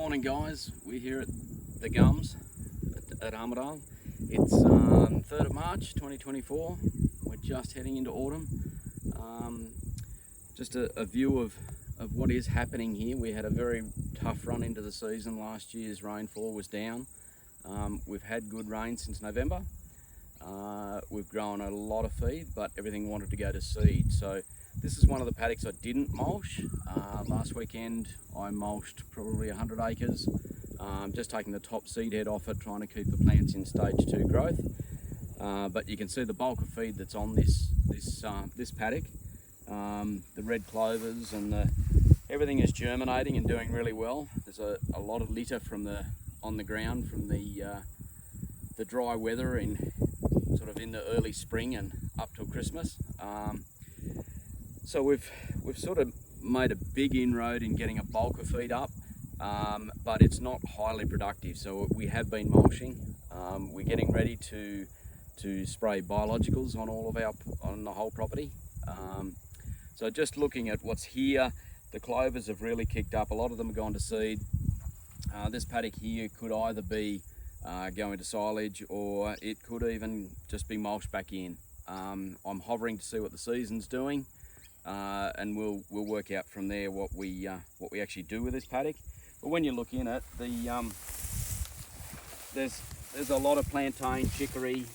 Morning guys, we're here at the Gums at Armidale. It's 3rd of March 2024. We're just heading into autumn. Just a view of what is happening here. We had a very tough run into the season. Last year's rainfall was down. We've had good rain since November. We've grown a lot of feed, but everything wanted to go to seed. So this is one of the paddocks I didn't mulch. Last weekend I mulched probably 100 acres, just taking the top seed head off it, trying to keep the plants in stage 2 growth. But you can see the bulk of feed that's on this paddock. The red clovers and everything is germinating and doing really well. There's a lot of litter on the ground from the dry weather in the early spring and up till Christmas. So we've sort of made a big inroad in getting a bulk of feed up, but it's not highly productive. So we have been mulching. We're getting ready to spray biologicals on the whole property. So just looking at what's here, the clovers have really kicked up. A lot of them have gone to seed. This paddock here could either be going to silage, or it could even just be mulched back in. I'm hovering to see what the season's doing, and we'll work out from there what we actually do with this paddock. But when you look in it, there's a lot of plantain, chicory.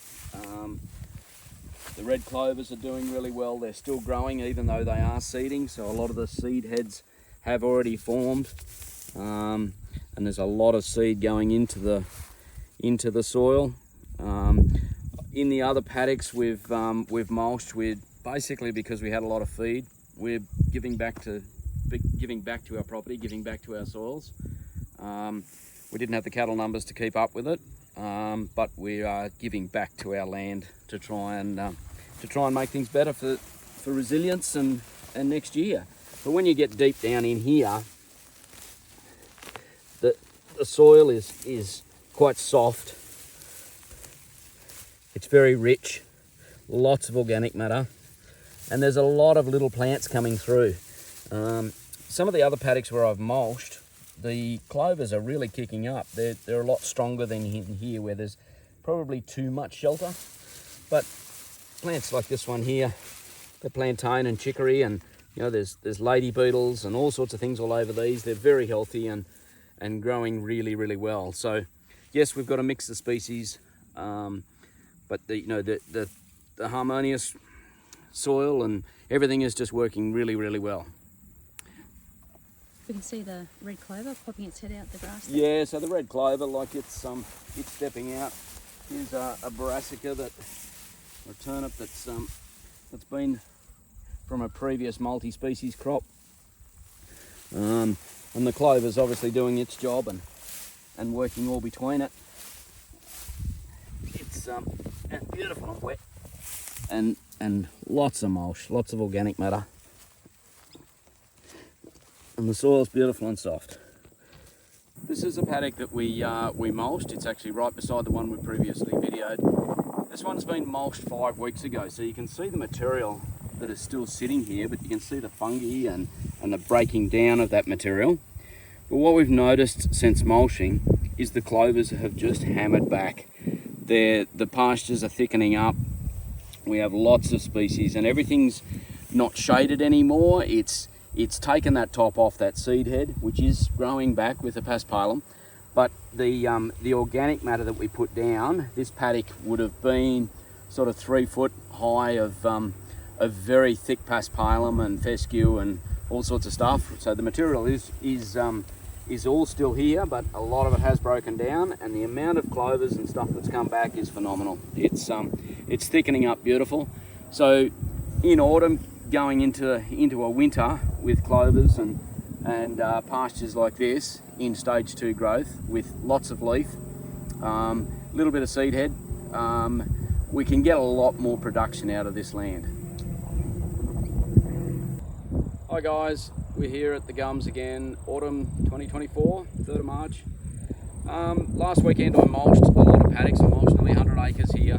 The red clovers are doing really well. They're still growing even though they are seeding, so a lot of the seed heads have already formed, and there's a lot of seed going into the soil. In the other paddocks we've mulched. We're basically, because we had a lot of feed, we're giving back to our property, giving back to our soils. We didn't have the cattle numbers to keep up with it, but we are giving back to our land to try and make things better for resilience and next year. But when you get deep down in here, the soil is quite soft. It's very rich, lots of organic matter, and there's a lot of little plants coming through. Some of the other paddocks where I've mulched, the clovers are really kicking up. They're a lot stronger than in here, where there's probably too much shelter. But plants like this one here, the plantain and chicory, and there's lady beetles and all sorts of things all over these. They're very healthy and growing really, really well. So yes, we've got a mix of species, but the harmonious soil and everything is just working really, really well. We can see the red clover popping its head out the grass there. Yeah, so the red clover, like it's stepping out. Here's a brassica, or turnip that's been from a previous multi-species crop, and the clover's obviously doing its job and working all between it. It's beautiful and wet, and lots of mulch, lots of organic matter. And the soil's beautiful and soft. This is a paddock that we mulched. It's actually right beside the one we previously videoed. This one's been mulched 5 weeks ago, so you can see the material that is still sitting here, but you can see the fungi and the breaking down of that material. But what we've noticed since mulching is the clovers have just hammered back. The pastures are thickening up. We have lots of species, and everything's not shaded anymore. It's taken that top off that seed head, which is growing back with the paspalum. But the organic matter that we put down, this paddock would have been sort of 3 foot high of very thick paspalum and fescue and all sorts of stuff. So the material is all still here, but a lot of it has broken down, and the amount of clovers and stuff that's come back is phenomenal. It's thickening up beautiful. So in autumn, going into a winter with clovers and pastures like this in stage 2 growth with lots of leaf, little bit of seed head, we can get a lot more production out of this land. Hi guys, we're here at the Gums again, autumn 2024, 3rd of March. Last weekend I mulched a lot of paddocks. I mulched nearly 100 acres here.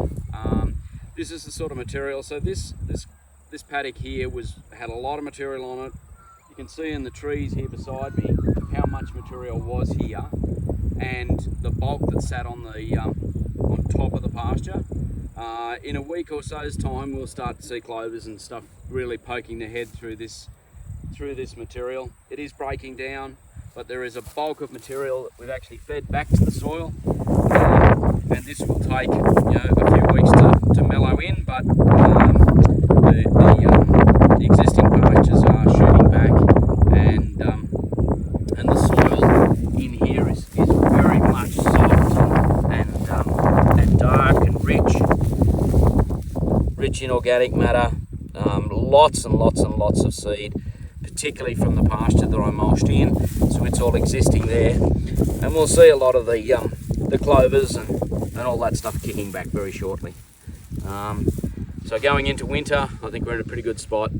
This is the sort of material. So this paddock here had a lot of material on it. You can see in the trees here beside me how much material material was here, and the bulk that sat on the on top of the pasture. In a week or so's time, we'll start to see clovers and stuff really poking their head through this material. It is breaking down, but there is a bulk of material that we've actually fed back to the soil, and this will take a few weeks to mellow in. But the existing pastures are shooting back, and the soil in here is very much soft and dark and rich in organic matter. Lots and lots of seed, particularly from the pasture that I mulched in, so it's all existing there, and we'll see a lot of the clovers and all that stuff kicking back very shortly. So going into winter, I think we're in a pretty good spot.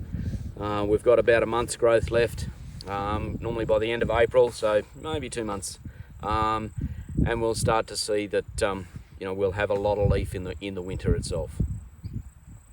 We've got about a month's growth left, normally by the end of April, so maybe 2 months, and we'll start to see that we'll have a lot of leaf in the winter itself.